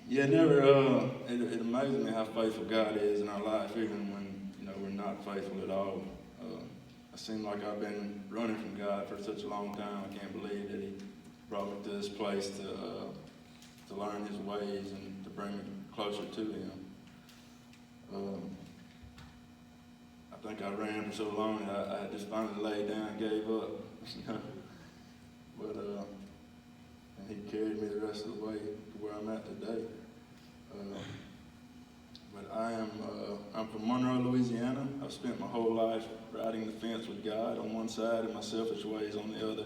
Yeah, it amazes me how faithful God is in our life, even when, we're not faithful at all. It seems like I've been running from God for such a long time. I can't believe that He brought me to this place to learn His ways and to bring me closer to Him. I think I ran for so long that I just finally laid down and gave up. But and He carried me the rest of the way to where I'm at today. But I'm from Monroe, Louisiana. I've spent my whole life riding the fence with God on one side and my selfish ways on the other.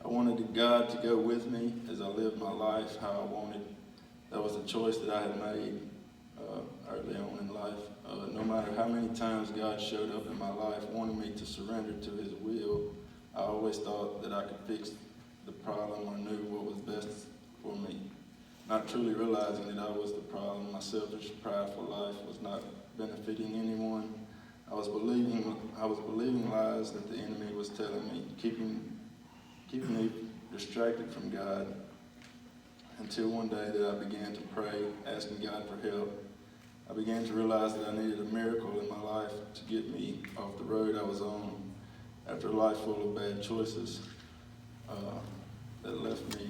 I wanted God to go with me as I lived my life how I wanted. That was a choice that I had made early on in life. No matter how many times God showed up in my life wanting me to surrender to His will, I always thought that I could fix the problem or knew what was best for me. Not truly realizing that I was the problem. My selfish, prideful life was not benefiting anyone. I was believing lies that the enemy was telling me, keeping me distracted from God, until one day that I began to pray, asking God for help. I began to realize that I needed a miracle in my life to get me off the road I was on after a life full of bad choices that left me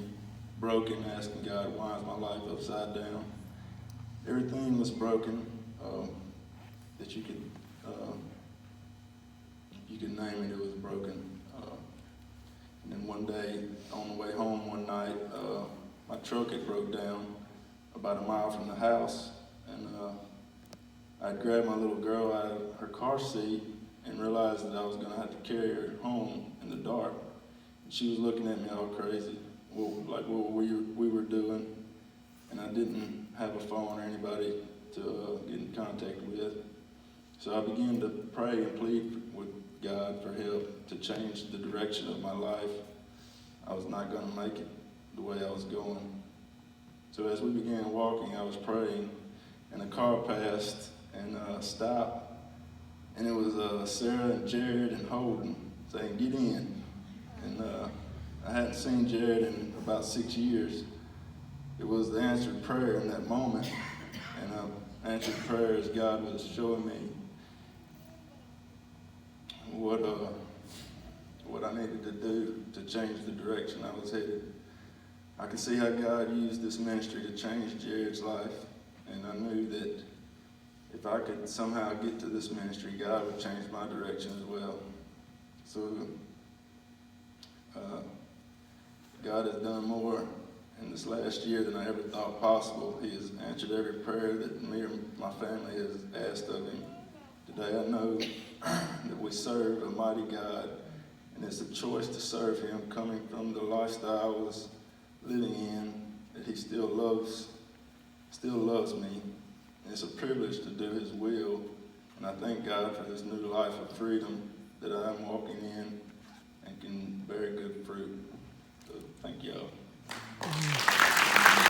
broken, asking God, why is my life upside down? Everything was broken that you could name it. It was broken. And then one day, on the way home one night, my truck had broke down about a mile from the house, and I grabbed my little girl out of her car seat and realized that I was going to have to carry her home in the dark. And she was looking at me all crazy, like what we were doing, and I didn't have a phone or anybody to get in contact with. So I began to pray and plead with God for help to change the direction of my life. I was not going to make it the way I was going. So as we began walking, I was praying, and a car passed and stopped, and it was Sarah and Jared and Holden saying, "Get in." And I hadn't seen Jared in about 6 years. It was the answered prayer in that moment, and answered prayer as God was showing me what I needed to do to change the direction I was headed. I could see how God used this ministry to change Jared's life, and I knew that if I could somehow get to this ministry, God would change my direction as well. So God has done more in this last year than I ever thought possible. He has answered every prayer that me or my family has asked of Him. Today I know that we serve a mighty God, and it's a choice to serve Him coming from the lifestyle I was living in, that He still loves me. And it's a privilege to do His will, and I thank God for this new life of freedom that I am walking in and can bear good fruit. So thank y'all.